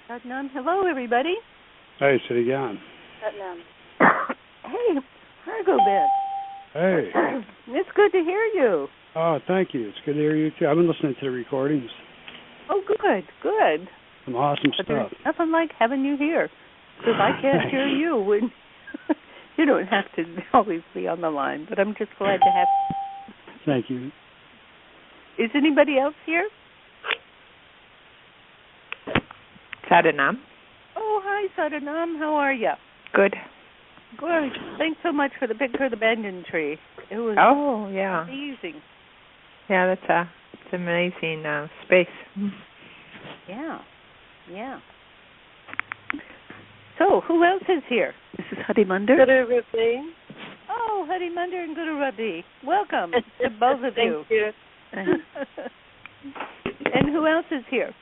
Satnam. Hello, everybody. Hey, Siri Gian. Satnam. Hey, Margo Ben. Hey. It's good to hear you. Oh, thank you. It's good to hear you, too. I've been listening to the recordings. Oh, good. Some awesome but stuff. There's nothing like having you here, because I can't hear you. When you don't have to always be on the line, but I'm just glad to have you. Thank you. Is anybody else here? Sadanam. Oh, hi, Sadanam. How are you? Good. Good. Thanks so much for the picture of the banyan tree. It was amazing. Yeah, it's amazing space. Yeah. So, who else is here? This is Hadi Munder. Guru Rupi. Oh, Hadi Munder and Guru Rabi. Welcome to both of you. Thank you. And who else is here?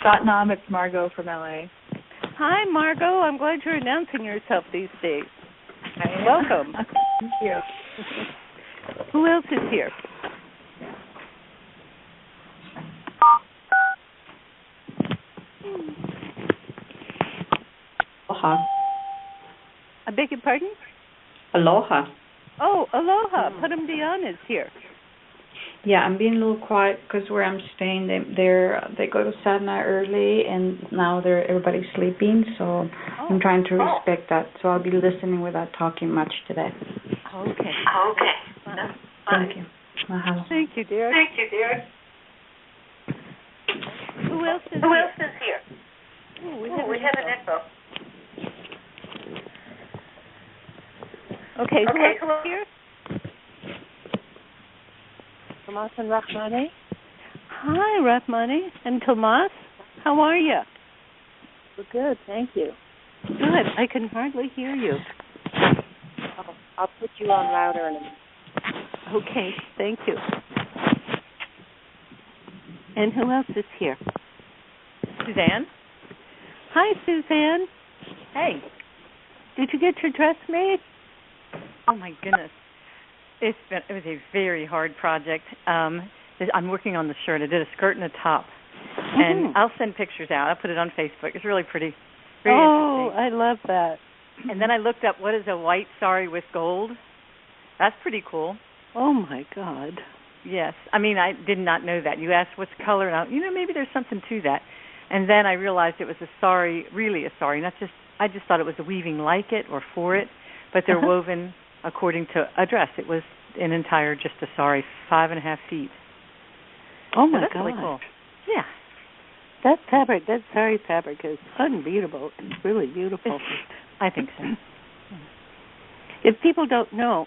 Satnam, it's Margot from LA. Hi, Margot. I'm glad you're announcing yourself these days. Welcome. Thank you. Who else is here? Aloha. I beg your pardon? Aloha. Oh, aloha. Padam Dion is here. Yeah, I'm being a little quiet because where I'm staying, they go to sadhana early, and now everybody's sleeping. So I'm trying to respect that. So I'll be listening without talking much today. Okay. Thank you. Mahalo. Thank you, dear. Who else is here? Oh, we have an echo. Okay, who else is here? Tomas and Rahmani. Hi, Rahmani and Tomas. How are you? We're good, thank you. Good. I can hardly hear you. I'll put you on louder in a minute. Okay, thank you. And who else is here? Suzanne. Hi, Suzanne. Hey. Did you get your dress made? Oh my goodness. It was a very hard project. I'm working on the shirt. I did a skirt and a top. And I'll send pictures out. I'll put it on Facebook. It's really pretty. Very interesting. I love that. And then I looked up what is a white sari with gold. That's pretty cool. Oh, my God. Yes. I mean, I did not know that. You asked what's the color, and maybe there's something to that. And then I realized it was a sari, really a sari. I just thought it was a weaving like it or for it, but they're woven according to a dress. It was an entire, just a sari, 5.5 feet. Oh, my that's God. Really cool. Yeah. That fabric, that sari fabric is unbeatable. It's really beautiful. I think so. If people don't know,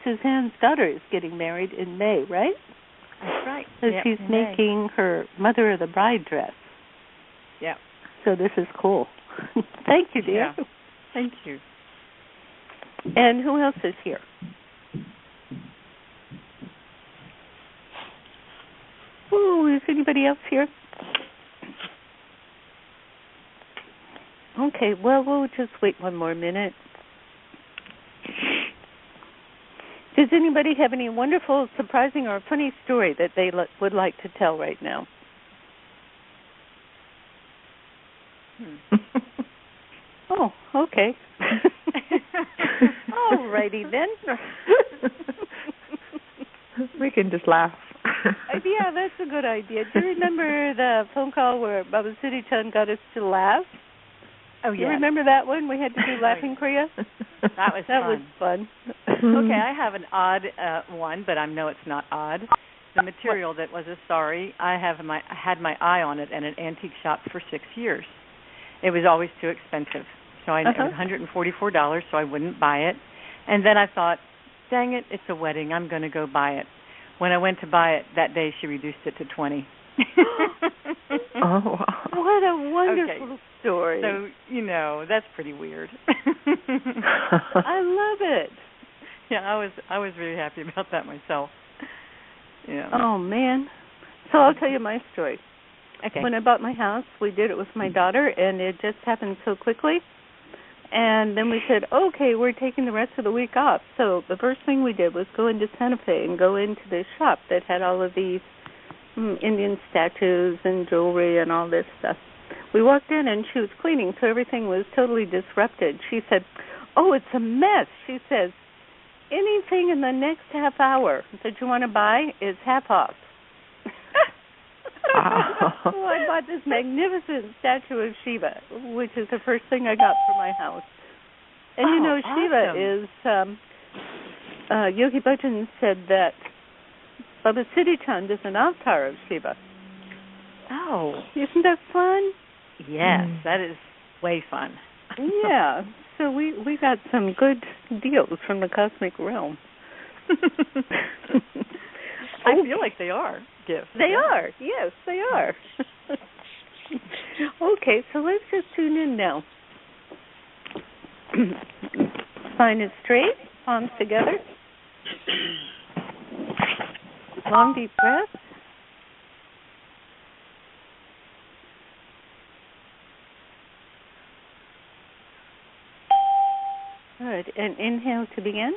Suzanne's daughter is getting married in May, right? That's right. So she's making her mother of the bride dress. Yeah. So this is cool. Thank you, dear. Yeah. Thank you. And who else is here? Oh, is anybody else here? Okay, well, we'll just wait one more minute. Does anybody have any wonderful, surprising, or funny story that they would like to tell right now? Oh, okay. All righty then. We can just laugh. Yeah, that's a good idea. Do you remember the phone call where Baba Siri Chand got us to laugh? Oh, yeah. You remember that one? We had to do Laughing Kriya? That was fun. Okay, I have an odd one, but I know it's not odd. The material that was a sari, I had my eye on it at an antique shop for 6 years. It was always too expensive. So it was $144, so I wouldn't buy it. And then I thought, dang it, it's a wedding. I'm going to go buy it. When I went to buy it that day, she reduced it to $20. Oh, wow. What a wonderful story. So, that's pretty weird. I love it. Yeah, I was really happy about that myself. Yeah. Oh, man. So I'll tell you my story. Okay. When I bought my house, we did it with my daughter, and it just happened so quickly. And then we said, okay, we're taking the rest of the week off. So the first thing we did was go into Santa Fe and go into this shop that had all of these Indian statues and jewelry and all this stuff. We walked in and she was cleaning, so everything was totally disrupted. She said, "Oh, it's a mess." She says, "Anything in the next half hour that you want to buy is half off." Wow. So I bought this magnificent statue of Shiva, which is the first thing I got for my house. And you know, awesome. Shiva is, Yogi Bhajan said that Baba Siri Chand is an avatar of Shiva. Oh. Isn't that fun? Yes, that is way fun. Yeah. So we got some good deals from the cosmic realm. I feel like they are gifts. They are. Yes, they are. Okay, so let's just tune in now. Spine is straight, palms together. Long, deep breath. Good. And inhale to begin.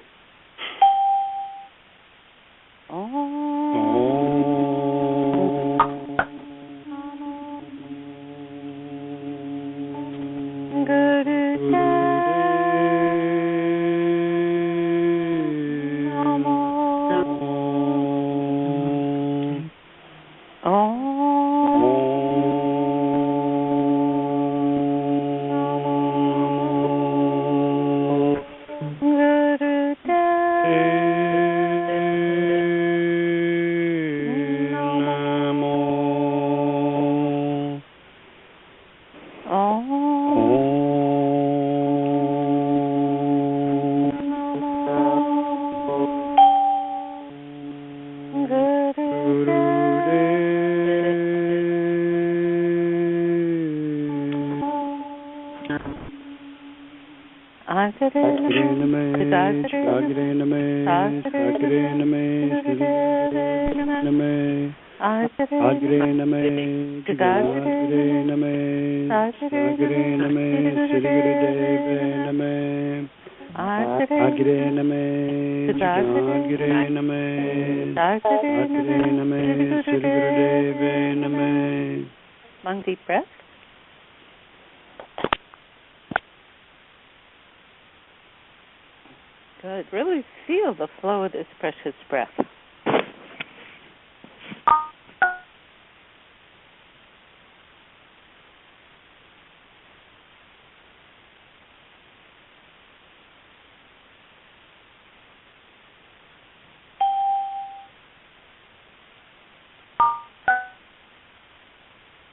Long deep breath. Good. Really feel the flow of this precious breath.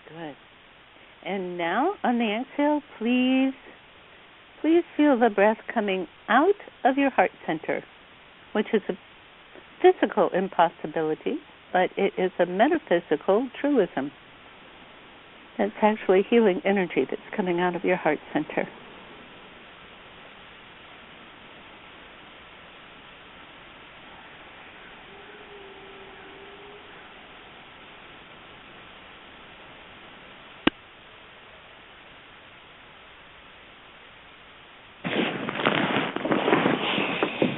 Good. And now, on the exhale, please feel the breath coming out of your heart center, which is a physical impossibility, but it is a metaphysical truism. It's actually healing energy that's coming out of your heart center.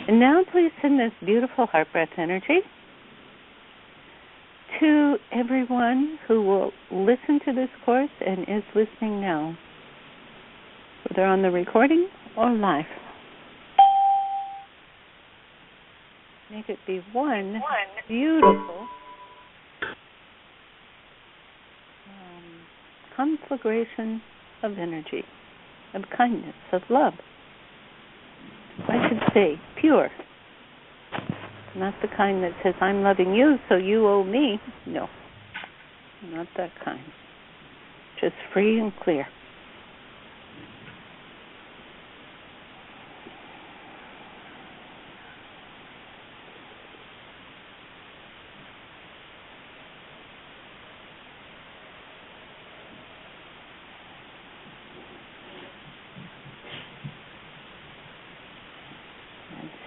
And now please send this beautiful heart breath energy to everyone who will listen to this course and is listening now, whether on the recording or live. Make it be one beautiful conflagration of energy, of kindness, of love. I should say pure. Not the kind that says, I'm loving you, so you owe me. No, not that kind. Just free and clear.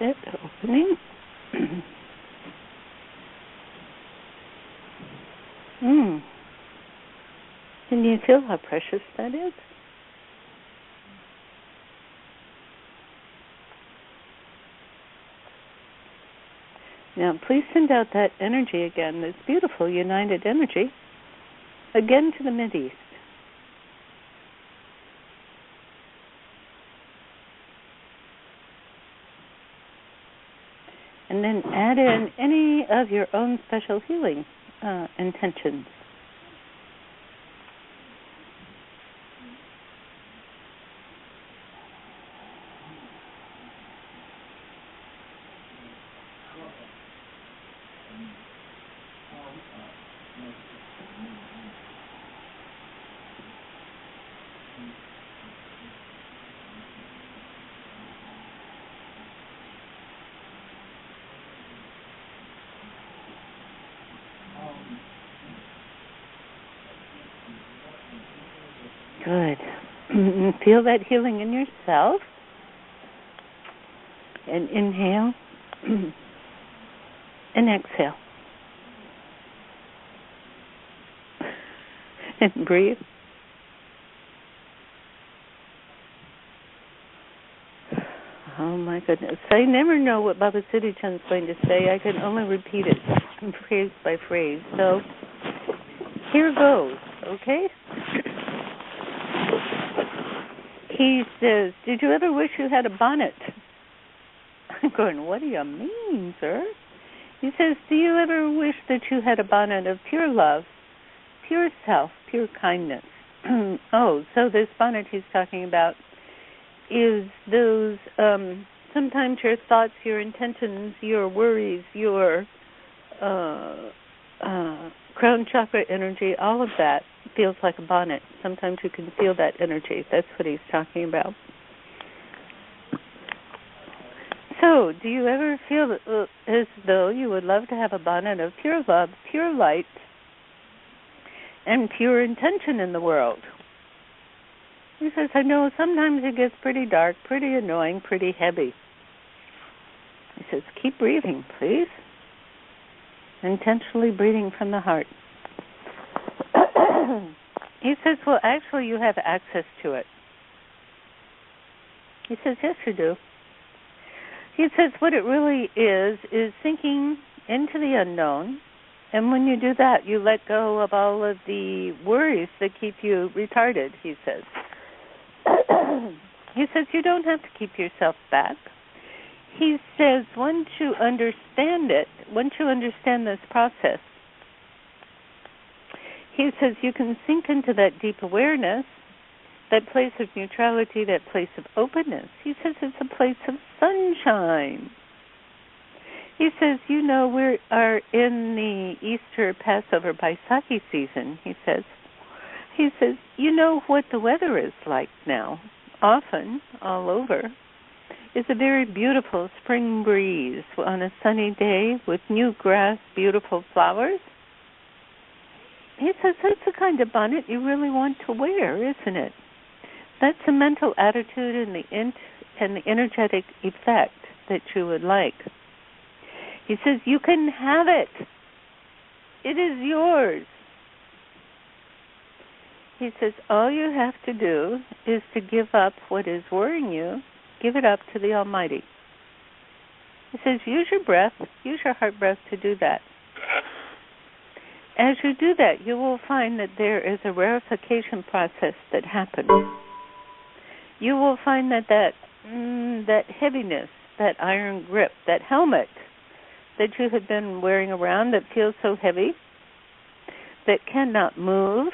That's it, opening. Can you feel how precious that is? Now, please send out that energy again, this beautiful united energy, again to the Mideast. And then add in any of your own special healing intentions. Good. Feel that healing in yourself. And inhale. And exhale. And breathe. Oh my goodness. I never know what Baba Siri Chand is going to say. I can only repeat it phrase by phrase. So here goes, okay? He says, did you ever wish you had a bonnet? I'm going, what do you mean, sir? He says, do you ever wish that you had a bonnet of pure love, pure self, pure kindness? Oh, so this bonnet he's talking about is those, sometimes your thoughts, your intentions, your worries, your crown chakra energy, all of that feels like a bonnet. Sometimes you can feel that energy. That's what he's talking about. So, do you ever feel as though you would love to have a bonnet of pure love, pure light, and pure intention in the world? He says, I know sometimes it gets pretty dark, pretty annoying, pretty heavy. He says, keep breathing, please. Intentionally breathing from the heart. He says, well, actually, you have access to it. He says, yes, you do. He says, what it really is sinking into the unknown. And when you do that, you let go of all of the worries that keep you retarded, he says. He says, you don't have to keep yourself back. He says, once you understand it, once you understand this process, he says you can sink into that deep awareness, that place of neutrality, that place of openness. He says it's a place of sunshine. He says, you know, we are in the Easter Passover Baisakhi season, he says. He says, you know what the weather is like now, often, all over. It's a very beautiful spring breeze on a sunny day with new grass, beautiful flowers. He says that's the kind of bonnet you really want to wear, isn't it? That's a mental attitude and the energetic effect that you would like. He says you can have it. It is yours. He says all you have to do is to give up what is worrying you. Give it up to the Almighty. He says, use your breath, use your heart breath to do that. As you do that, you will find that there is a rarefication process that happens. You will find that heaviness, that iron grip, that helmet that you have been wearing around that feels so heavy, that cannot move,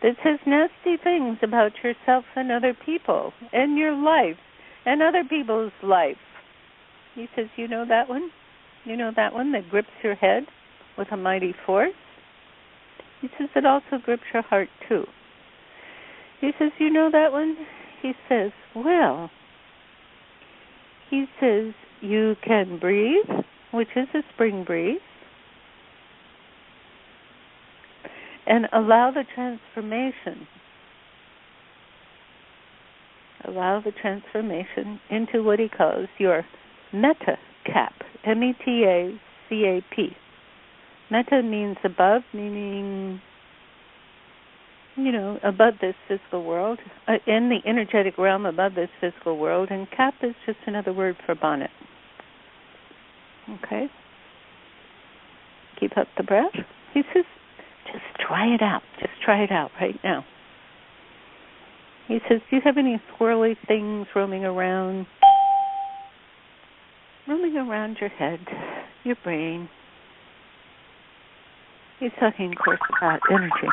that says nasty things about yourself and other people and your life and other people's life. He says, you know that one? You know that one that grips your head with a mighty force? He says it also grips your heart too. He says, you know that one? He says, well, he says, you can breathe, which is a spring breeze, and allow the transformation. Allow the transformation into what he calls your meta cap, METACAP. Meta means above, meaning, above this physical world, in the energetic realm above this physical world, and cap is just another word for bonnet. Okay? Keep up the breath. He says, just try it out. Just try it out right now. He says, do you have any swirly things roaming around your head, your brain? He's talking, of course, about energy.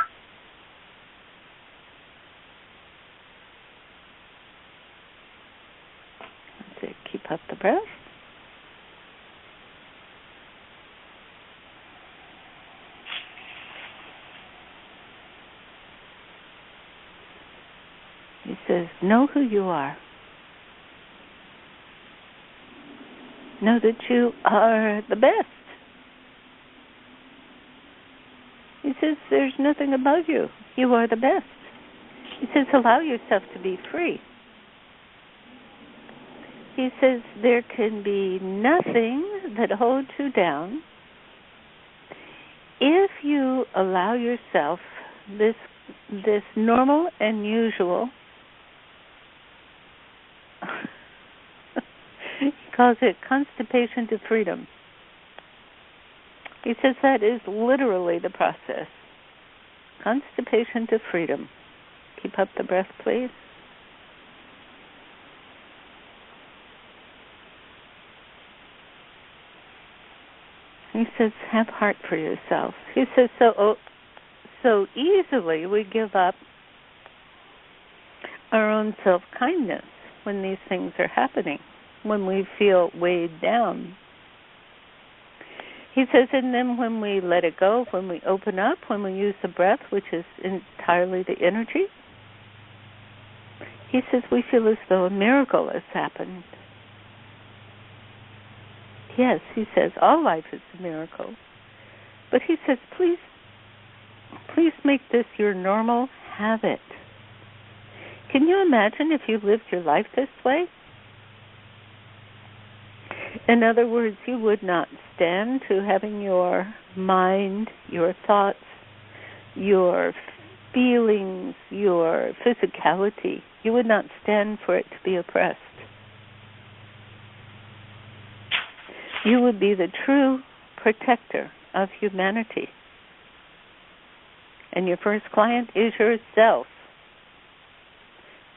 That's it. Keep up the breath. He says, know who you are. Know that you are the best. He says, there's nothing above you. You are the best. He says, allow yourself to be free. He says, there can be nothing that holds you down if you allow yourself this normal and usual, he calls it constipation to freedom. He says that is literally the process. Constipation to freedom. Keep up the breath, please. He says, have heart for yourself. He says, so easily we give up our own self-kindness when these things are happening, when we feel weighed down. He says, and then when we let it go, when we open up, when we use the breath, which is entirely the energy, he says we feel as though a miracle has happened. Yes, he says, all life is a miracle. But he says, please make this your normal habit. Can you imagine if you lived your life this way? In other words, you would not stand to having your mind, your thoughts, your feelings, your physicality, you would not stand for it to be oppressed. You would be the true protector of humanity. And your first client is yourself.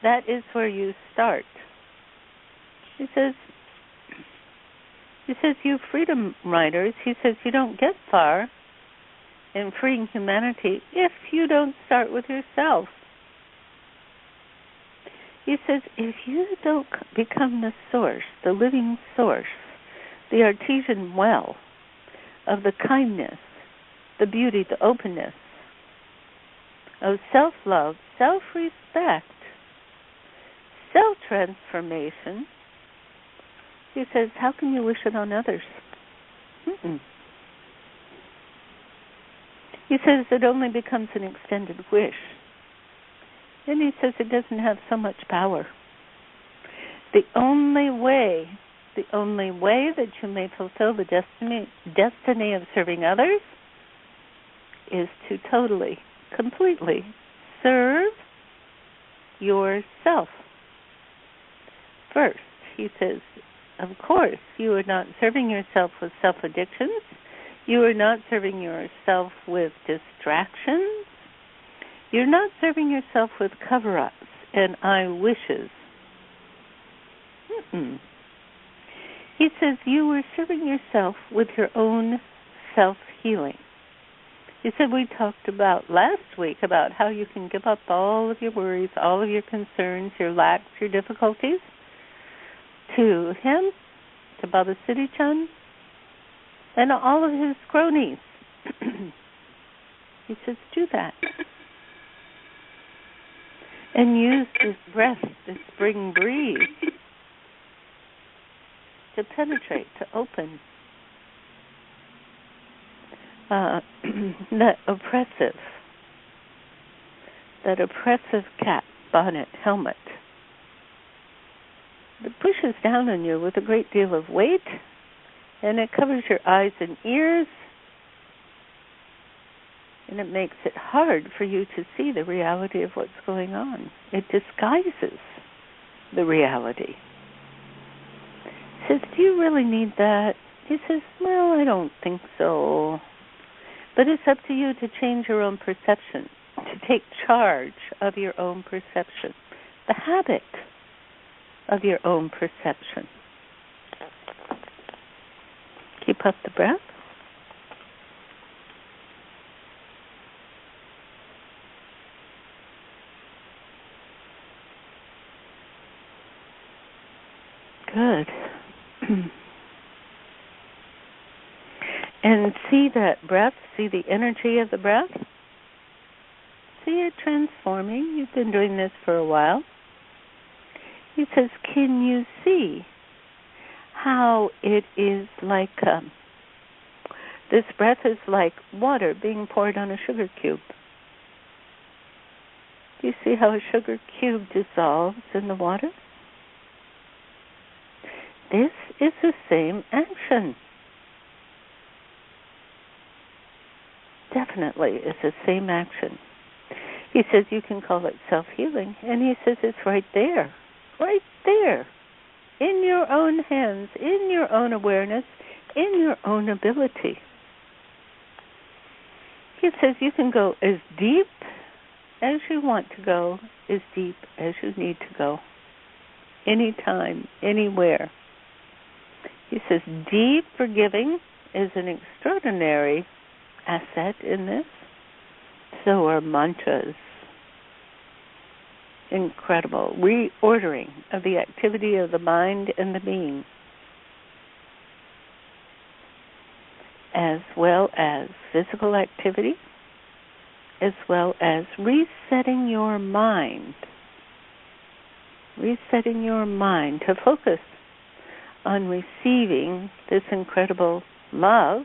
That is where you start. He says, you freedom riders, he says, you don't get far in freeing humanity if you don't start with yourself. He says, if you don't become the source, the living source, the artesian well of the kindness, the beauty, the openness, of self-love, self-respect, self-transformation, he says, how can you wish it on others? He says it only becomes an extended wish. And he says it doesn't have so much power. The only way that you may fulfill the destiny of serving others is to totally, completely serve yourself. First, he says, of course, you are not serving yourself with self-addictions. You are not serving yourself with distractions. You're not serving yourself with cover-ups and I wishes. He says you are serving yourself with your own self-healing. He said we talked about last week about how you can give up all of your worries, all of your concerns, your lacks, your difficulties to him, to Baba Siri Chand, and all of his cronies. He says, do that. And use this breath, this spring breeze, to penetrate, to open that oppressive cap, bonnet, helmet that pushes down on you with a great deal of weight, and it covers your eyes and ears, and it makes it hard for you to see the reality of what's going on. It disguises the reality. He says, do you really need that? He says, well, I don't think so. But it's up to you to change your own perception, to take charge of your own perception, the habit of your own perception. Keep up the breath. Good. And see that breath, see the energy of the breath. See it transforming. You've been doing this for a while. He says, can you see how it is like, this breath is like water being poured on a sugar cube. Do you see how a sugar cube dissolves in the water? This is the same action. Definitely is the same action. He says you can call it self-healing, and he says it's right there, in your own hands, in your own awareness, in your own ability. He says you can go as deep as you want to go, as deep as you need to go, anytime, anywhere. He says deep forgiving is an extraordinary asset in this. So are mantras. Incredible. Reordering of the activity of the mind and the being, as well as physical activity, as well as resetting your mind. Resetting your mind to focus on receiving this incredible love,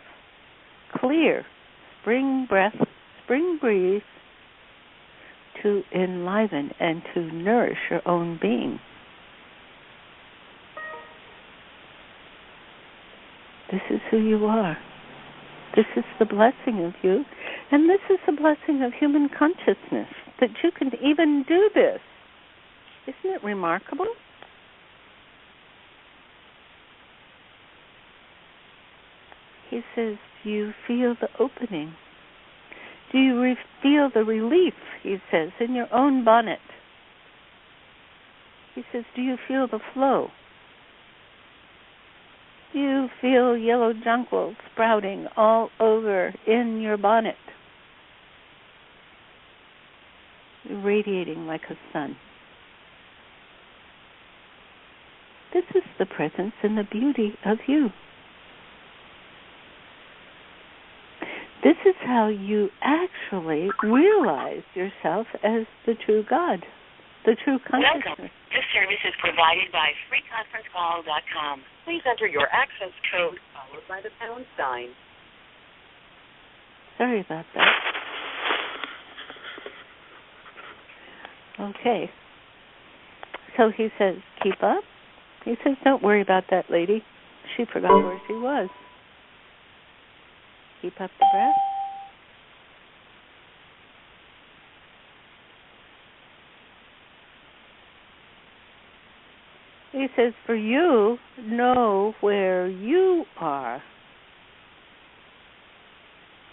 clear, spring breath, spring breeze, to enliven and to nourish your own being. This is who you are. This is the blessing of you, and this is the blessing of human consciousness, that you can even do this. Isn't it remarkable? He says, do you feel the opening? Do you feel the relief, he says, in your own bonnet? He says, do you feel the flow? Do you feel yellow jonquil sprouting all over in your bonnet? Radiating like a sun. This is the presence and the beauty of you. This is how you actually realize yourself as the true God, the true consciousness. Welcome. This service is provided by freeconferencecall.com. Please enter your access code followed by the pound sign. Sorry about that. Okay. So he says, keep up. He says, don't worry about that lady. She forgot where she was. Keep up the breath. He says, for you, know where you are.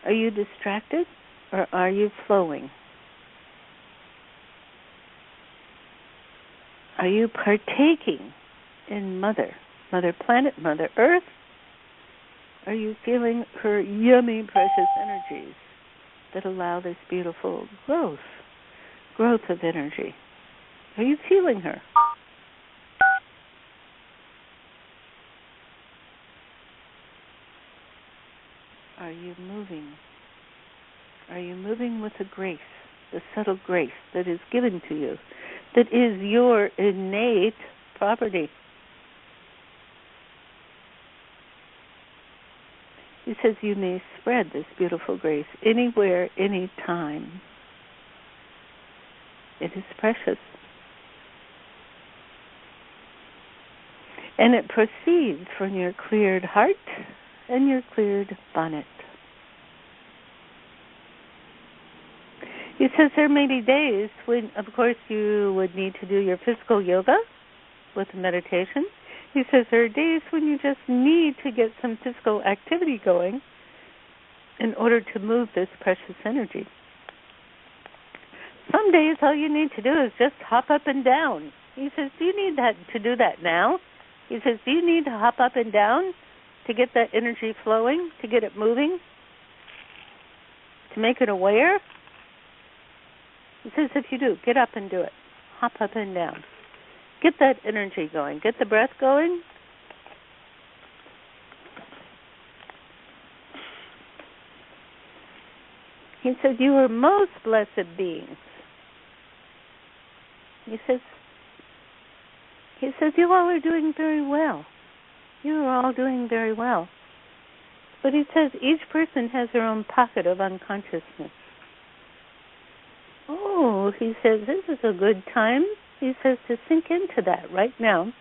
Are you distracted or are you flowing? Are you partaking in Mother Planet, Mother Earth? Are you feeling her yummy, precious energies that allow this beautiful growth of energy? Are you feeling her? Are you moving? Are you moving with the grace, the subtle grace that is given to you, that is your innate property? He says you may spread this beautiful grace anywhere, anytime. It is precious. And it proceeds from your cleared heart and your cleared bonnet. He says there may be days when, of course, you would need to do your physical yoga with meditation. He says there are days when you just need to get some physical activity going in order to move this precious energy. Some days all you need to do is just hop up and down. He says, do you need that to do that now? He says, do you need to hop up and down to get that energy flowing, to get it moving, to make it aware? He says, if you do, get up and do it. Hop up and down. Get that energy going. Get the breath going. He says, you are most blessed beings. He says, you all are doing very well. You are all doing very well. But he says each person has their own pocket of unconsciousness. Oh, he says, this is a good time, he says, to sink into that right now.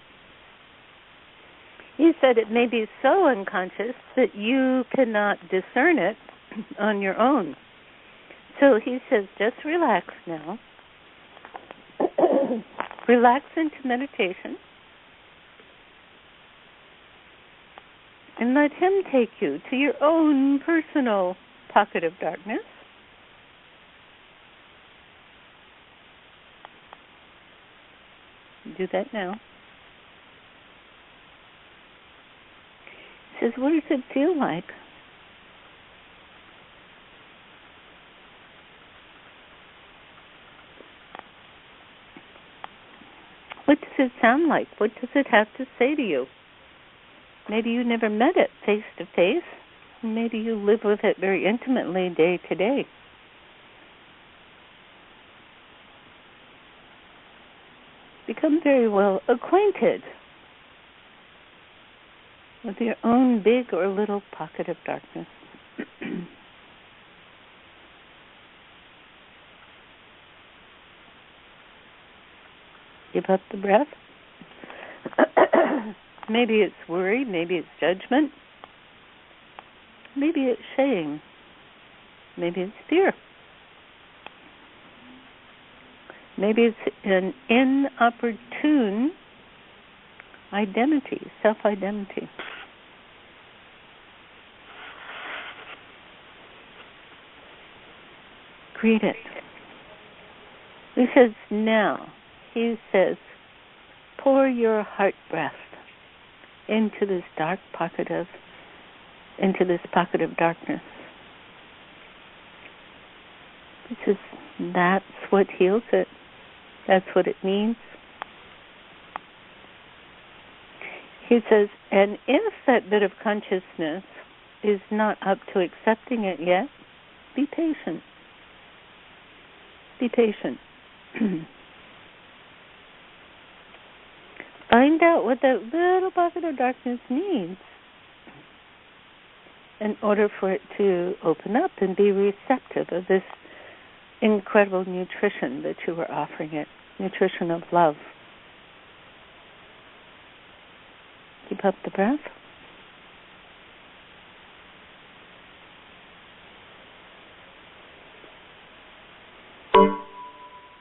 He said it may be so unconscious that you cannot discern it on your own. So he says, just relax now. Relax into meditation. And let him take you to your own personal pocket of darkness. Do that now. He says, what does it feel like? What does it sound like? What does it have to say to you? Maybe you never met it face to face. Maybe you live with it very intimately day to day. Become very well acquainted with your own big or little pocket of darkness. Give up the breath. Maybe it's worry, maybe it's judgment, maybe it's shame, maybe it's fear. Maybe it's an inopportune identity, self-identity. Greet it. He says, now, he says, pour your heart breath into this pocket of darkness. He says, that's what heals it. That's what it means. He says, and if that bit of consciousness is not up to accepting it yet, be patient. Be patient. Find out what that little pocket of darkness needs in order for it to open up and be receptive of this incredible nutrition that you were offering it, nutrition of love. Keep up the breath.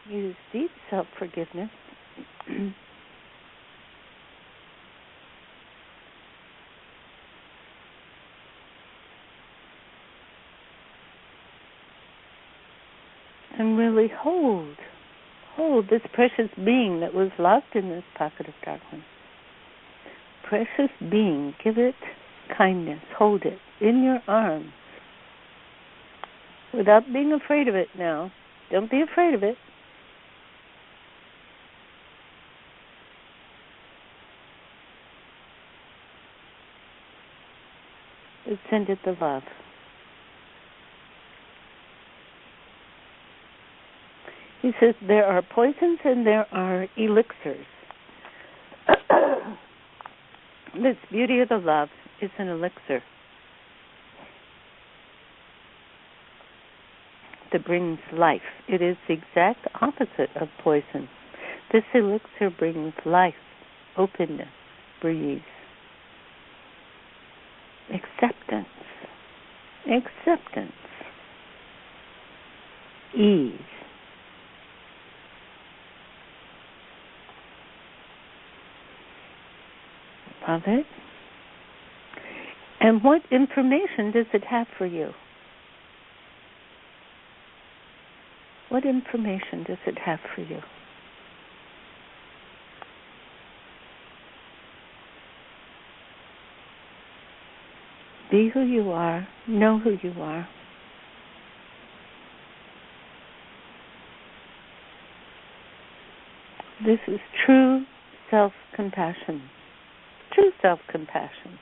Use deep self-forgiveness. And really hold this precious being that was locked in this pocket of darkness. Precious being, give it kindness, hold it in your arms without being afraid of it now. Don't be afraid of it. But send it the love. He says there are poisons and there are elixirs. This beauty of the love is an elixir that brings life. It is the exact opposite of poison. This elixir brings life, openness, breeze, acceptance, ease. of it. And what information does it have for you? What information does it have for you? Be who you are. Know who you are. This is true self-compassion. True self-compassion.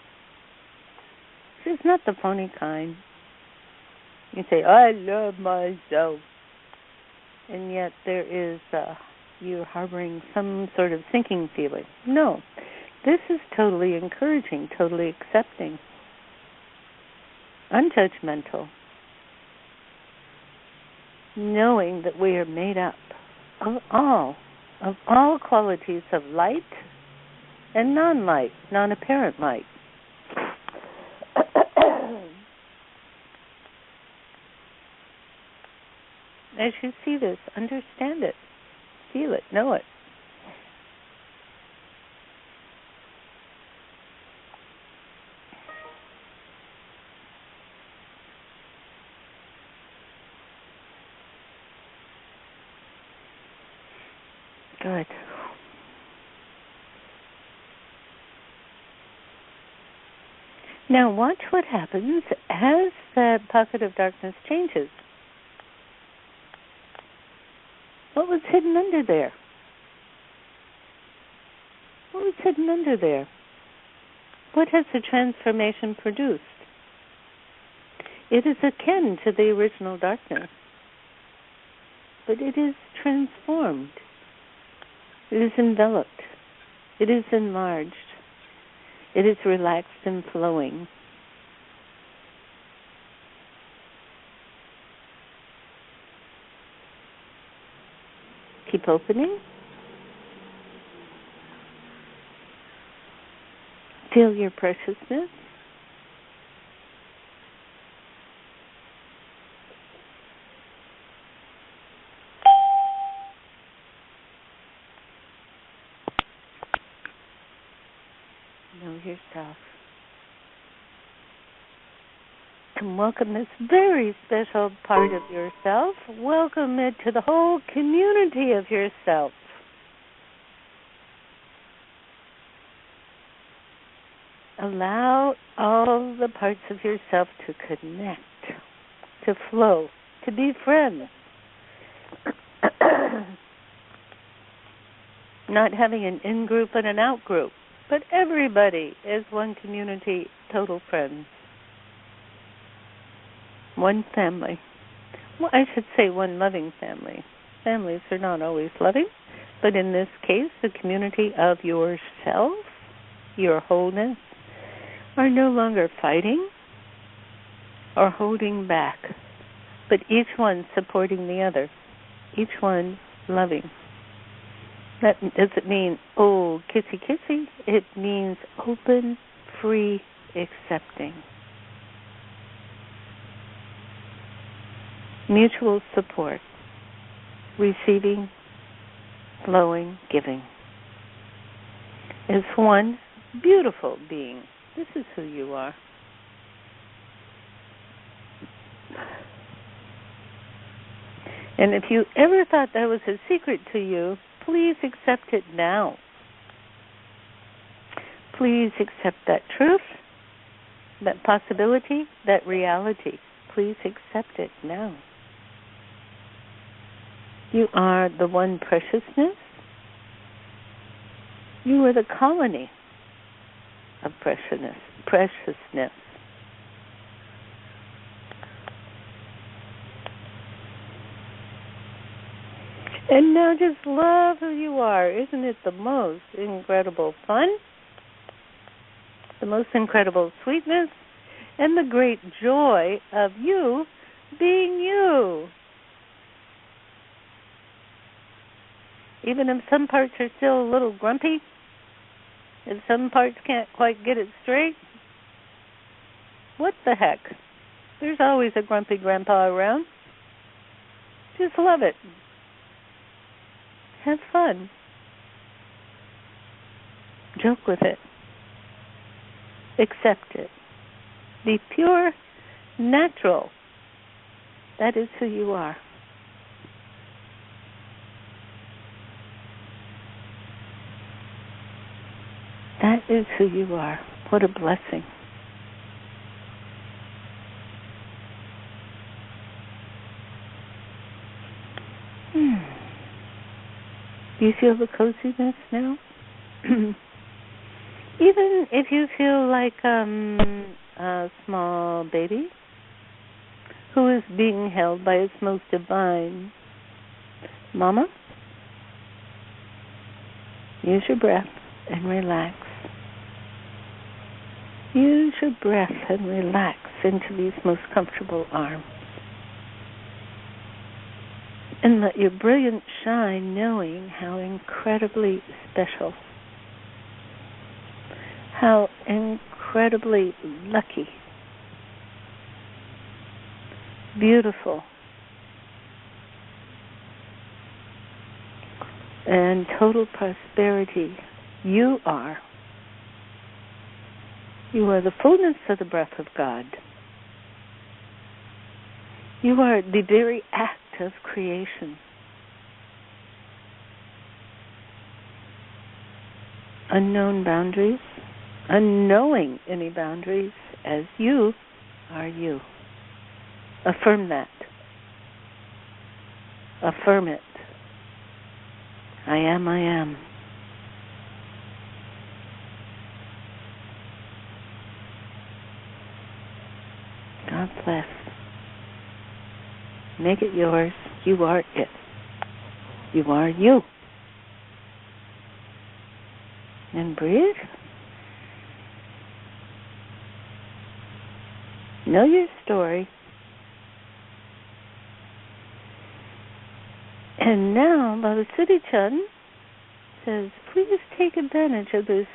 This is not the phony kind. You say, I love myself. And yet there is, you're harboring some sort of sinking feeling. No. This is totally encouraging, totally accepting. Unjudgmental. Knowing that we are made up of all qualities of light and non-light, non-apparent light. As you see this, understand it, feel it, know it. Good. Now watch what happens as that pocket of darkness changes. What was hidden under there? What was hidden under there? What has the transformation produced? It is akin to the original darkness, but it is transformed. It is enveloped. It is enlarged. It is relaxed and flowing. Keep opening. Feel your preciousness. Know yourself. And welcome this very special part of yourself. Welcome it to the whole community of yourself. Allow all the parts of yourself to connect, to flow, to be friends. Not having an in-group and an out-group, but everybody is one community, total friends. One family. Well, I should say one loving family. Families are not always loving, but in this case, the community of yourself, your wholeness, are no longer fighting or holding back, but each one supporting the other, each one loving. That doesn't mean, oh, kissy kissy. It means open, free, accepting. Mutual support, receiving, flowing, giving. As one beautiful being. This is who you are. And if you ever thought that was a secret to you, please accept it now. Please accept that truth, that possibility, that reality. Please accept it now. You are the one preciousness. You are the colony of preciousness. And now just love who you are. Isn't it the most incredible fun? The most incredible sweetness? And the great joy of you being you. Even if some parts are still a little grumpy, if some parts can't quite get it straight, what the heck? There's always a grumpy grandpa around. Just love it. Have fun. Joke with it. Accept it. Be pure, natural. That is who you are. That is who you are. What a blessing. Do you feel the coziness now? Even if you feel like a small baby who is being held by its most divine mama, use your breath and relax. Use your breath and relax into these most comfortable arms. And let your brilliance shine, knowing how incredibly special, how incredibly lucky, beautiful, and total prosperity you are. You are the fullness of the breath of God. You are the very act of creation. Unknown boundaries, unknowing any boundaries, as you are you. Affirm that. Affirm it. I am, I am. God bless. Make it yours. You are it. You are you. And breathe. Know your story. And now, Baba Siri Chand says, please take advantage of this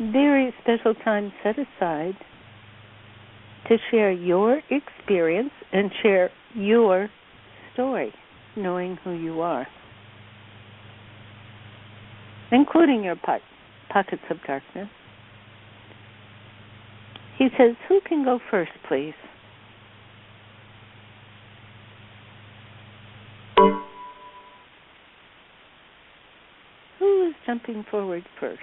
very special time set aside to share your experience and share your story, knowing who you are, including your pockets of darkness. He says, who can go first, please? Who is jumping forward first?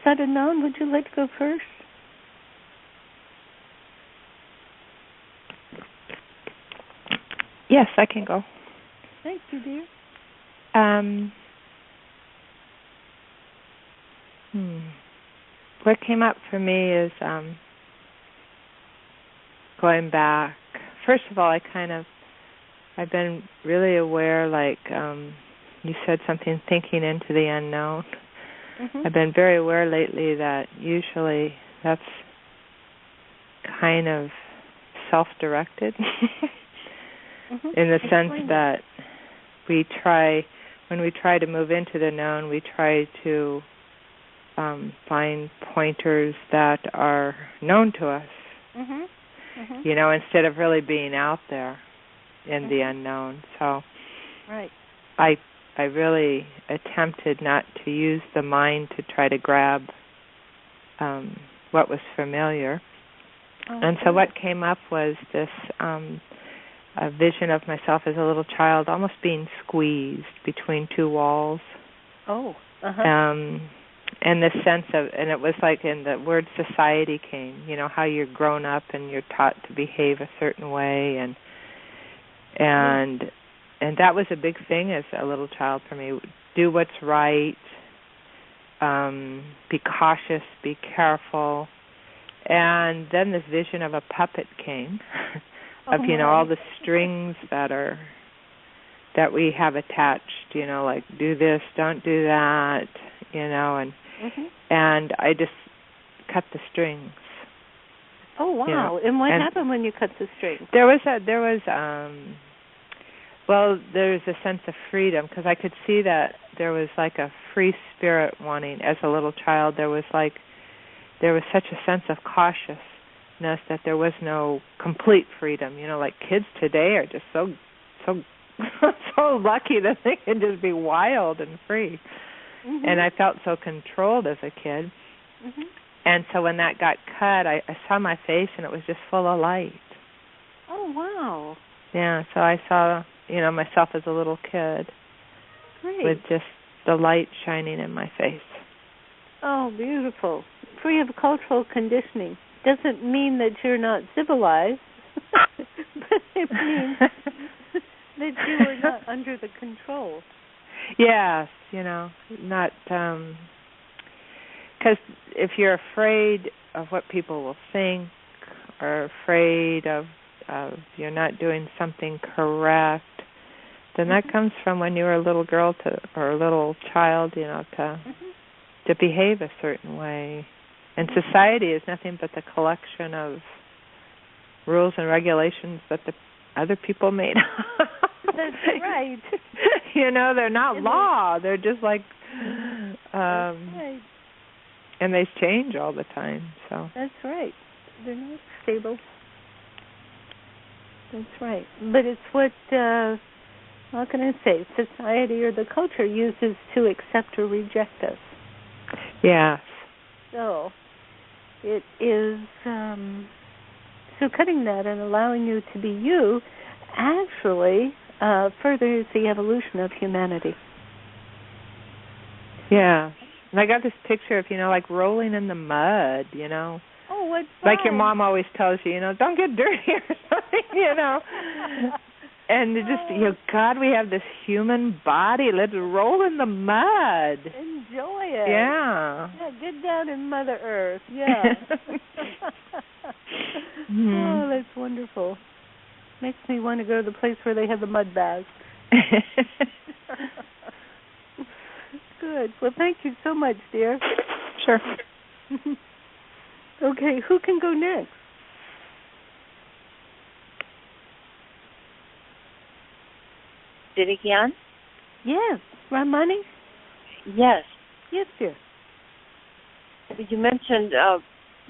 Sadanon, would you like to go first? Yes, I can go. Thank you, dear. What came up for me is going back. First of all, I've been really aware, like you said something, thinking into the unknown. Mm-hmm. I've been very aware lately that usually that's kind of self-directed mm-hmm. in the sense that when we try to move into the known, we try to find pointers that are known to us, mm-hmm. Mm-hmm. Instead of really being out there in mm-hmm. the unknown. So right. I really attempted not to use the mind to try to grab what was familiar. Oh, and so what came up was this a vision of myself as a little child almost being squeezed between two walls. Oh, uh-huh. And the sense of, and it was like in the word society came, how you're grown up and you're taught to behave a certain way, and that was a big thing as a little child for me. Do what's right, be cautious, be careful. And then this vision of a puppet came of, all the strings that we have attached, like do this, don't do that, and mm-hmm. and I just cut the strings. Oh, wow. And what happened when you cut the strings? There's a sense of freedom, because I could see that there was like a free spirit wanting. As a little child, there was such a sense of cautiousness consciousness that there was no complete freedom. Like kids today are just so so lucky that they can just be wild and free. Mm-hmm. And I felt so controlled as a kid. Mm-hmm. And so when that got cut, I saw my face, and it was just full of light. Oh, wow. Yeah, so I saw, myself as a little kid. Great. With just the light shining in my face. Oh, beautiful. Free of cultural conditioning. Doesn't mean that you're not civilized, but it means that you are not under the control. Yes, not, because if you're afraid of what people will think, or afraid of you're not doing something correct, then that comes from when you were a little girl or a little child, to behave a certain way. And society is nothing but the collection of rules and regulations that the other people made up. That's right. They're not law. They're just like, right. And they change all the time. So that's right. They're not stable. That's right. But it's what, how can I say, society or the culture uses to accept or reject us. Yes. So it is, so cutting that and allowing you to be you actually furthers the evolution of humanity. Yeah. And I got this picture of, like rolling in the mud, Oh, what fun. Like your mom always tells you, don't get dirty or something, And it just, God, we have this human body. Let's roll in the mud. Enjoy it. Yeah. Yeah, get down in Mother Earth. Yeah. Oh, that's wonderful. Makes me want to go to the place where they have the mud baths. Good. Well, thank you so much, dear. Sure. Okay, who can go next? Siri Gian? Yes. Ramani? Yes. Yes, dear. You mentioned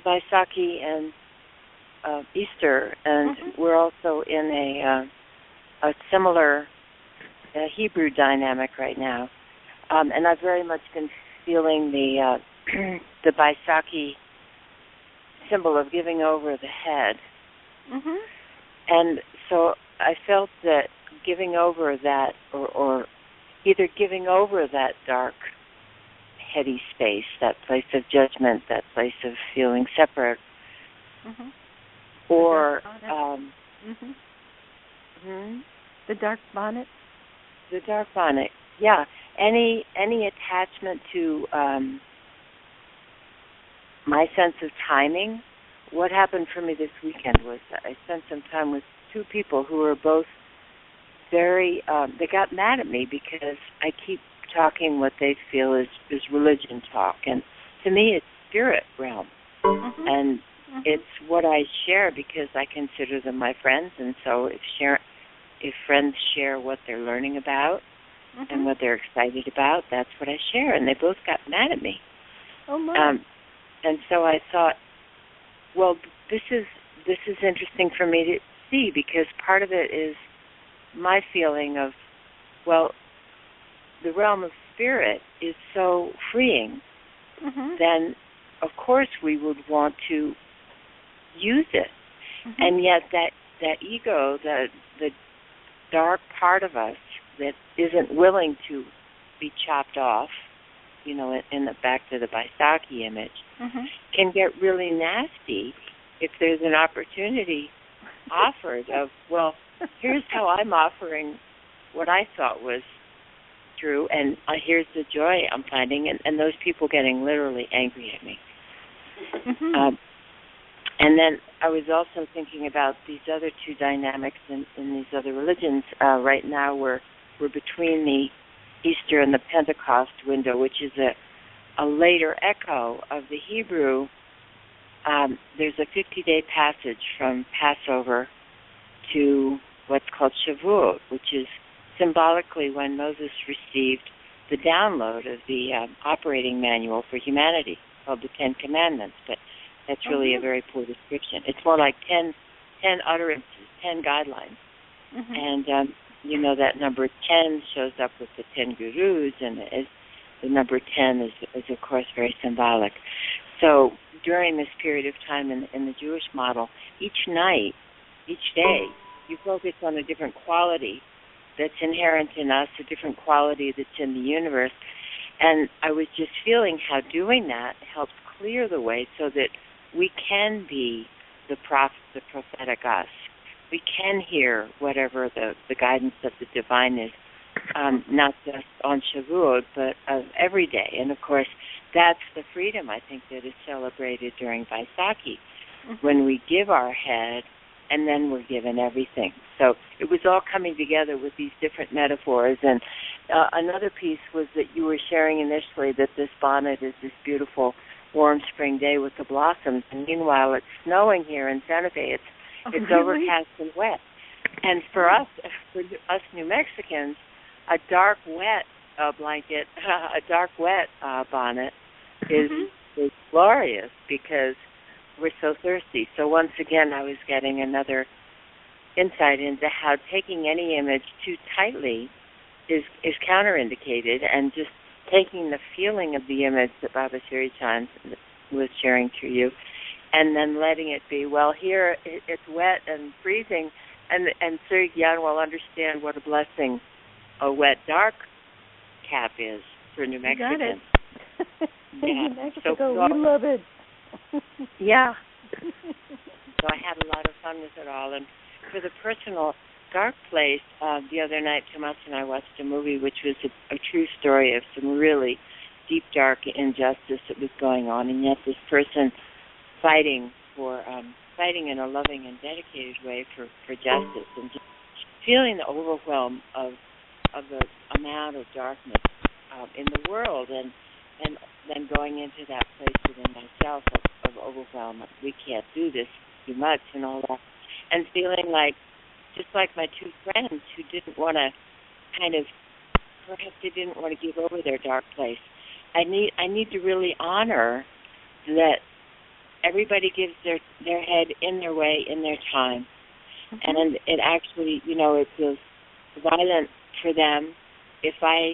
Vaisakhi and Easter, and we're also in a similar Hebrew dynamic right now. And I've very much been feeling the Vaisakhi symbol of giving over the head. Mm-hmm. And so I felt that giving over that, or either giving over that dark, heady space, that place of judgment, that place of feeling separate, or the dark bonnet. The dark bonnet, yeah. Any attachment to my sense of timing. What happened for me this weekend was I spent some time with two people who were both very, they got mad at me because I keep talking what they feel is religion talk. And to me, it's spirit realm. And it's what I share because I consider them my friends. And so if friends share what they're learning about and what they're excited about, that's what I share. And they both got mad at me. Oh, my. And so I thought, well, this is interesting for me to see because part of it is my feeling of, well, the realm of spirit is so freeing, then of course we would want to use it. And yet that ego, the dark part of us that isn't willing to be chopped off, in the back to the Vaisakhi image, can get really nasty if there's an opportunity offered of, well, here's how I'm offering what I thought was true, and here's the joy I'm finding, and those people getting literally angry at me. And then I was also thinking about these other two dynamics in these other religions. Right now we're between the Easter and the Pentecost window, which is a later echo of the Hebrew. There's a 50-day passage from Passover to what's called Shavuot, which is symbolically when Moses received the download of the operating manual for humanity, called the Ten Commandments. But That's really a very poor description. It's more like 10 utterances, 10 guidelines. And, that number 10 shows up with the 10 gurus, and the number 10 is, of course, very symbolic. So during this period of time in the Jewish model, each night, each day, you focus on a different quality that's inherent in us, a different quality that's in the universe. And I was just feeling how doing that helps clear the way so that we can be the prophetic us. We can hear whatever the guidance of the divine is, not just on Shavuot, but every day. And, of course, that's the freedom, I think, that is celebrated during Vaisakhi, when we give our head and then we're given everything. So it was all coming together with these different metaphors. And another piece was that you were sharing initially that this bonnet is this beautiful warm spring day with the blossoms. And meanwhile, it's snowing here in Santa Fe. It's overcast and wet. And for us New Mexicans, a dark, wet blanket, a dark, wet bonnet is glorious because we're so thirsty. So once again, I was getting another insight into how taking any image too tightly is counterindicated, and just taking the feeling of the image that Baba Siri Chand was sharing through you, and then letting it be, well, here it's wet and freezing, and Siri Gian will understand what a blessing a wet, dark cap is for New Mexicans. You got it. New Mexico, we love it. Yeah. So I had a lot of fun with it all. And for the personal dark place, the other night, Tomas and I watched a movie which was a true story of some really deep, dark injustice that was going on, and yet this person fighting in a loving and dedicated way for justice, and just feeling the overwhelm of the amount of darkness in the world, and then going into that place within myself of overwhelm. We can't do this too much and all that. And feeling like, just like my two friends who didn't want to perhaps they didn't want to give over their dark place. I need to really honor that everybody gives their head in their way, in their time. And it actually, it feels violent for them if I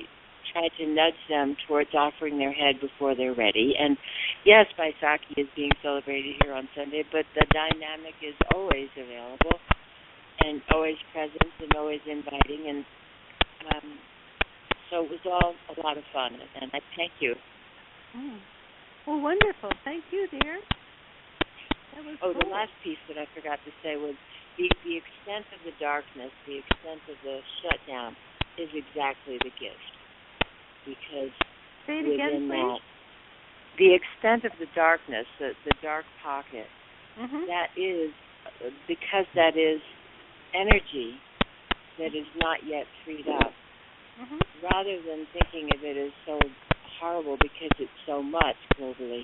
try to nudge them towards offering their head before they're ready. And yes, Vaisakhi is being celebrated here on Sunday, but the dynamic is always available and always present and always inviting. And so it was all a lot of fun, and I thank you. Well, wonderful. Thank you, dear. That was cool. The last piece that I forgot to say was the extent of the darkness, the extent of the shutdown is exactly the gift. Because say it within again, that, the extent of the darkness, the dark pocket, that is, because that is energy that is not yet freed up, rather than thinking of it as so horrible because it's so much globally,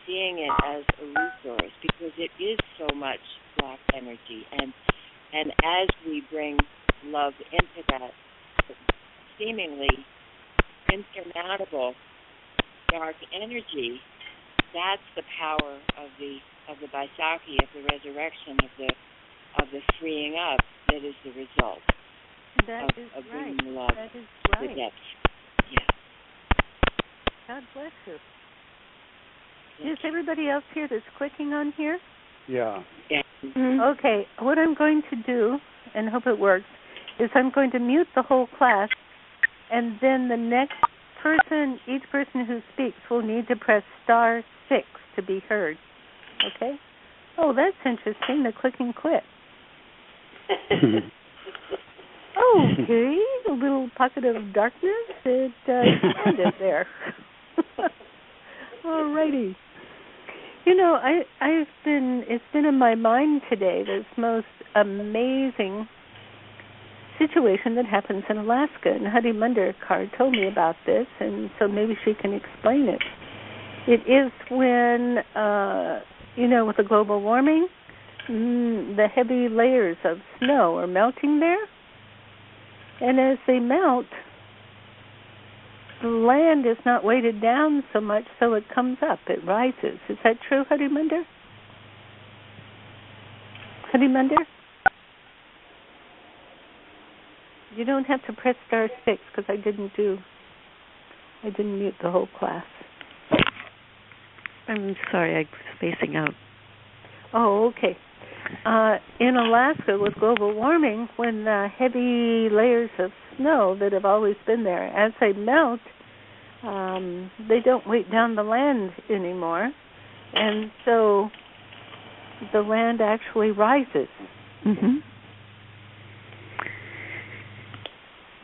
seeing it as a resource because it is so much black energy. And as we bring love into that seemingly insurmountable dark energy, that's the power of the Vaisakhi, of the resurrection, of the freeing up that is the result of bringing love to the depths. Yeah. God bless you. Is everybody else here that's clicking on here? Yeah. Okay, what I'm going to do, and hope it works, is I'm going to mute the whole class, and then the next person, each person who speaks will need to press *6 to be heard. Okay? Oh, that's interesting. The clicking quit. Okay, a little pocket of darkness. It ended there. All righty. It's been in my mind today, this most amazing situation that happens in Alaska, and Hadi Munderkar told me about this, and so maybe she can explain it. It is when, with the global warming, the heavy layers of snow are melting there, and as they melt, the land is not weighted down so much, so it comes up, it rises. Is that true, Hadi Munder? Honey Munder? You don't have to press *6 because I didn't mute the whole class. I'm sorry, I'm spacing out. Oh, okay. In Alaska, with global warming, when the heavy layers of snow that have always been there, as they melt, they don't weight down the land anymore, and so the land actually rises. Mm-hmm.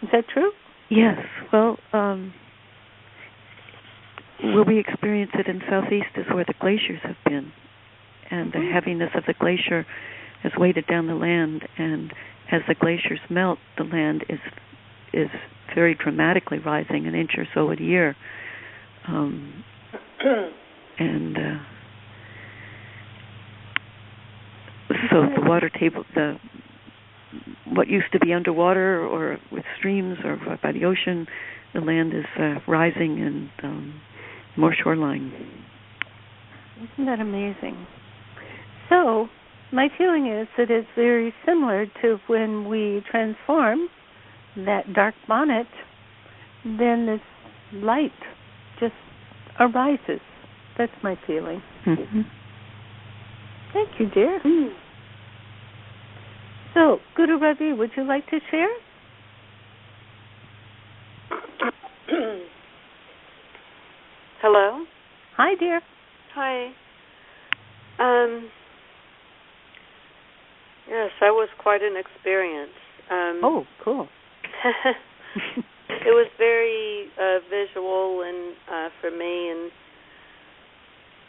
Is that true? Yes. Well, where we experience it in Southeast is where the glaciers have been, and the heaviness of the glacier has weighted down the land, and as the glaciers melt, the land is very dramatically rising an inch or so a year. And so the water table, what used to be underwater or with streams or by the ocean, the land is rising and more shoreline. Isn't that amazing? So my feeling is that it's very similar to when we transform that dark bonnet, then this light just arises. That's my feeling. Mm-hmm. Thank you, dear. So, Guru Ravi, would you like to share? Hello? Hi, dear. Hi. Yes, that was quite an experience. Oh, cool. It was very visual and for me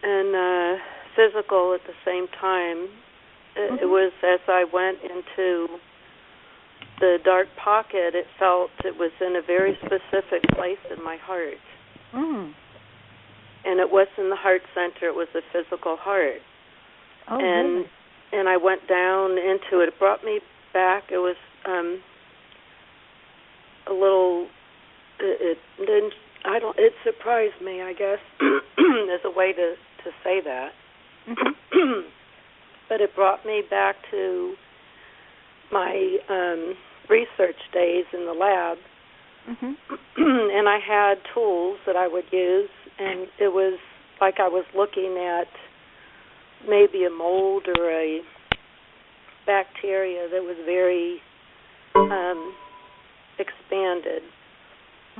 and physical at the same time. It was as I went into the dark pocket, it felt it was in a very specific place in my heart. And it wasn't the heart center, it was the physical heart. Oh, really? And I went down into it. It brought me back. It was a little. It surprised me, I guess, as a way to say that. But it brought me back to my research days in the lab, and I had tools that I would use, and it was like I was looking at maybe a mold or a bacteria that was very expanded,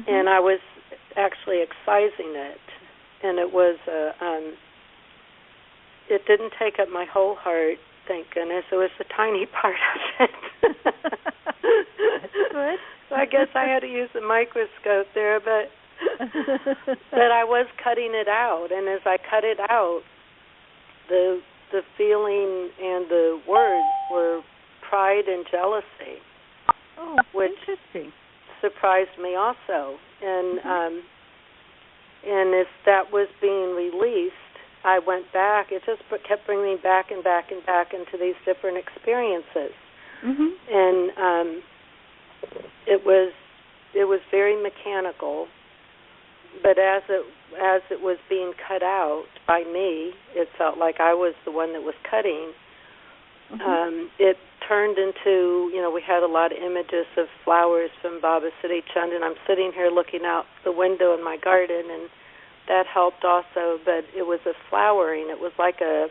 and I was actually excising it, and it was it didn't take up my whole heart, thank goodness. It was a tiny part of it. Good. So I guess I had to use a microscope there, but I was cutting it out, and as I cut it out, the feeling and the words were pride and jealousy, which interesting. surprised me also. And as that was being released, I went back. It just kept bringing me back and back and back into these different experiences. And it was very mechanical. But as it was being cut out by me, it felt like I was the one that was cutting. It turned into, we had a lot of images of flowers from Baba Siri Chand, and I'm sitting here looking out the window in my garden, and that helped also. But it was a flowering. It was like a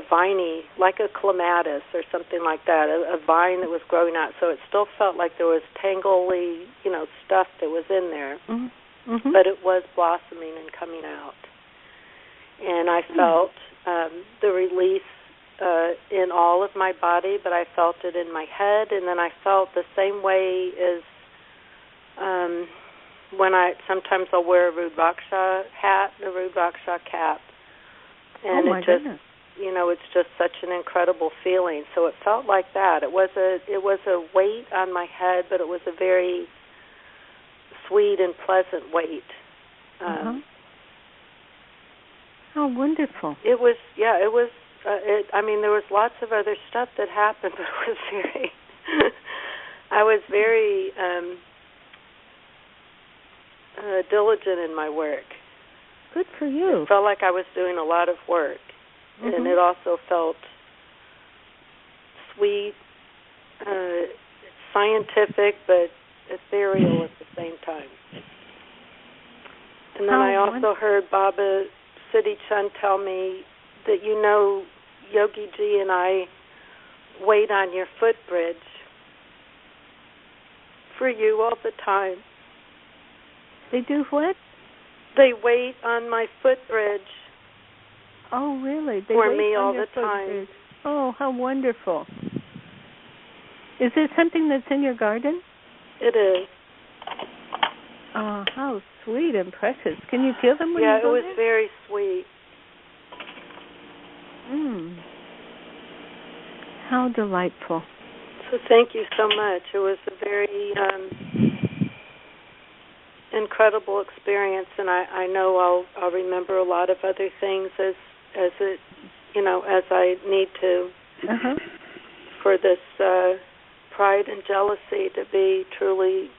viney, like a clematis or something like that, a vine that was growing out. So it still felt like there was tangly, stuff that was in there, but it was blossoming and coming out. And I felt the release in all of my body, but I felt it in my head, and then I felt the same way as when sometimes I'll wear a Rudraksha hat, a Rudraksha cap, and goodness. It's just such an incredible feeling. So it felt like that. It was a weight on my head, but it was a very sweet and pleasant weight. How wonderful! It was. It was. There was lots of other stuff that happened, but it was very. I was very diligent in my work. Good for you. It felt like I was doing a lot of work. and it also felt sweet, scientific, but ethereal at the same time. And then I also heard Baba Siri Chand tell me that, you know, Yogi Ji and I wait on your footbridge for you all the time. They do what? They wait on my footbridge. Oh, really? They for wait me on all your the time. footbridge. Oh, how wonderful. Is it something that's in your garden? It is. Oh, how sweet and precious. Can you feel them when yeah, you go it was there? very sweet. How delightful. So thank you so much. It was a very incredible experience, and I know I'll remember a lot of other things as it, you know, as I need to for this pride and jealousy to be truly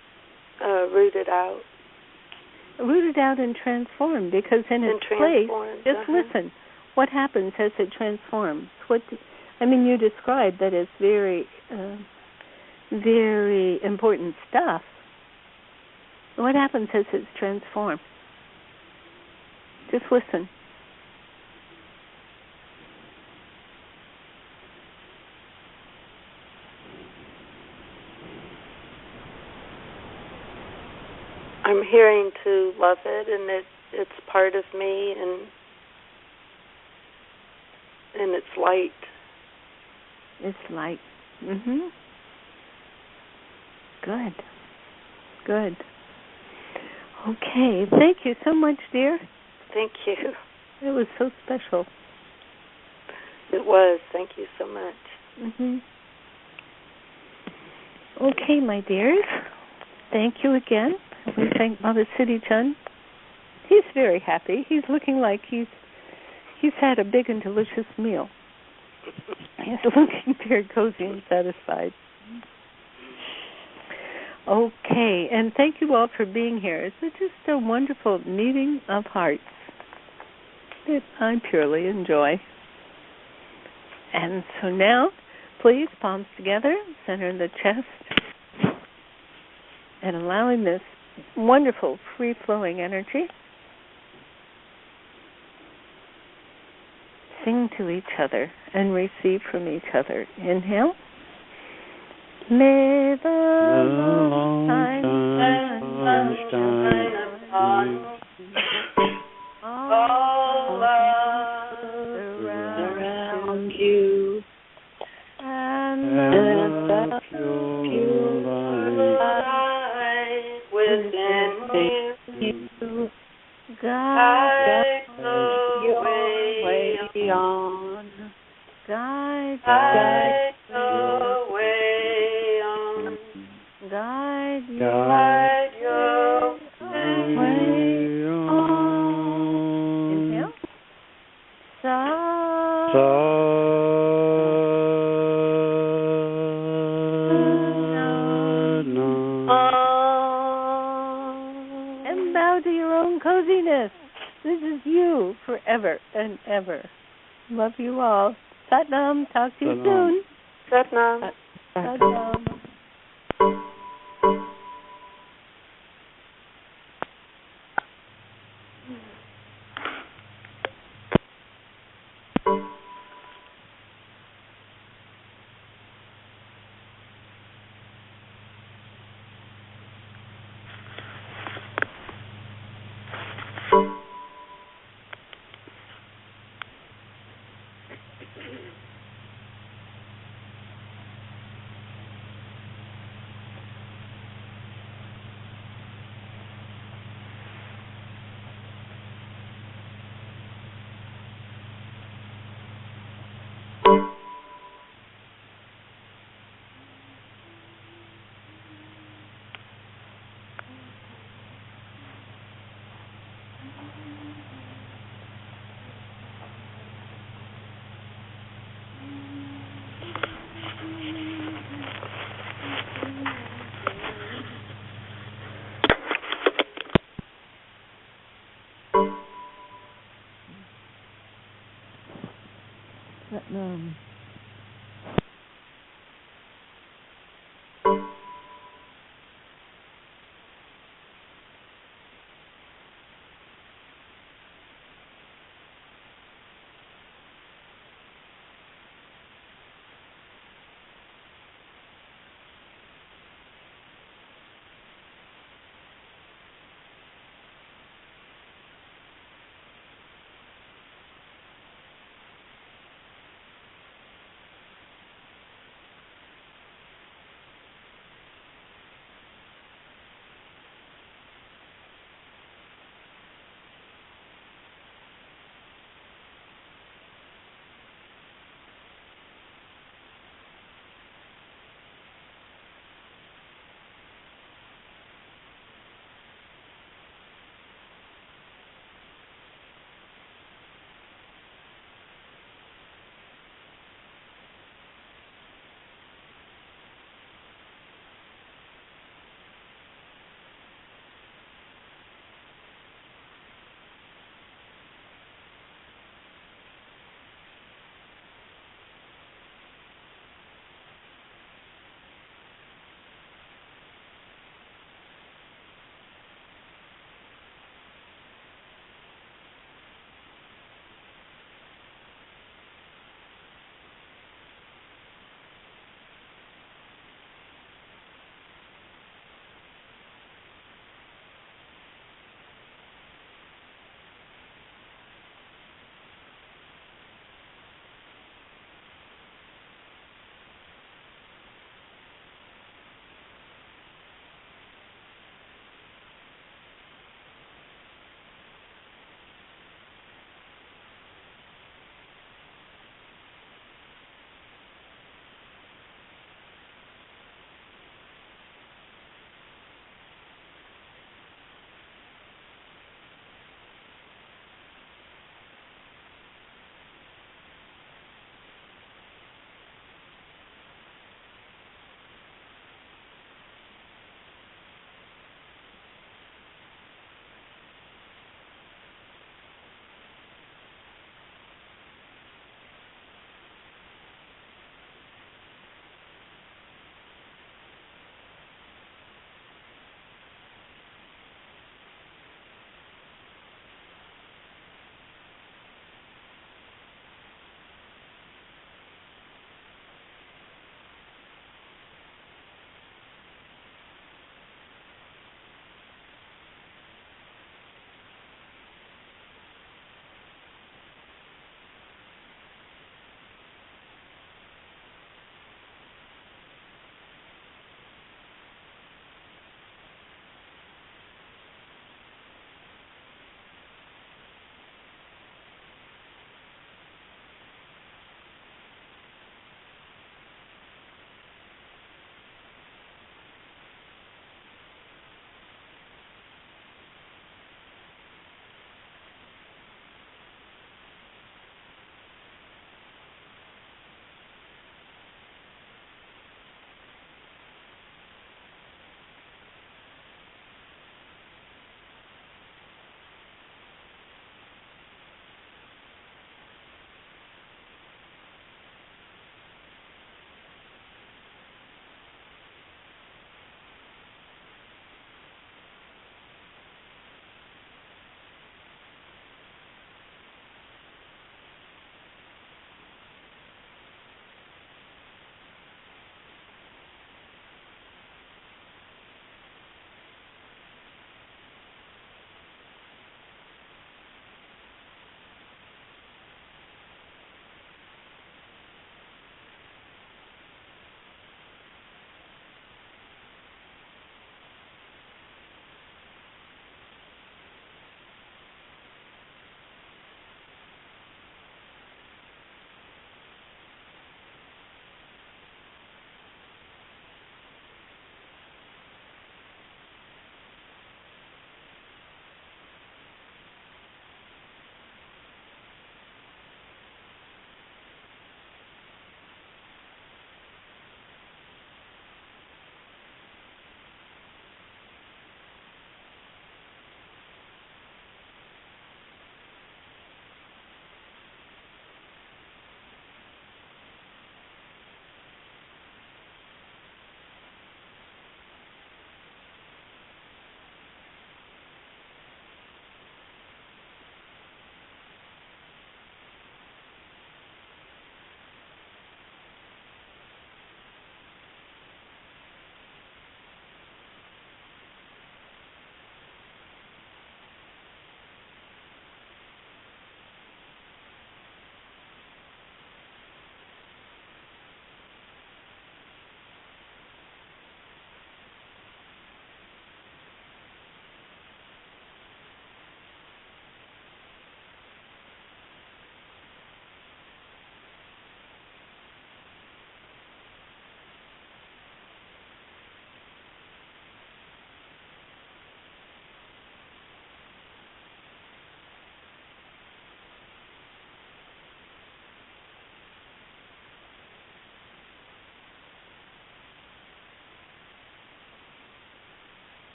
rooted out. Rooted out and transformed, because in its place, just listen, what happens as it transforms? You described that it's very, very important stuff. What happens as it's transformed? Just listen. I'm hearing to love it, and it's part of me, and it's light. It's light. Good. Good. Okay. Thank you so much, dear. Thank you. It was so special. It was. Thank you so much. Okay, my dears. Thank you again. We thank Baba Siri Chand. He's very happy. He's looking like he's had a big and delicious meal. He's looking very cozy and satisfied. Okay, and thank you all for being here. It's just a wonderful meeting of hearts that I purely enjoy. And so now, please, palms together, center in the chest, and allowing this wonderful free-flowing energy, sing to each other and receive from each other. Inhale. May the long time shine upon all around you, and the pure light within you guide the way on. Guide the way on. Guide your way on. Inhale. And bow to your own coziness. This is you forever and ever. Love you all. Satnam. Talk to you soon. Satnam. Satnam.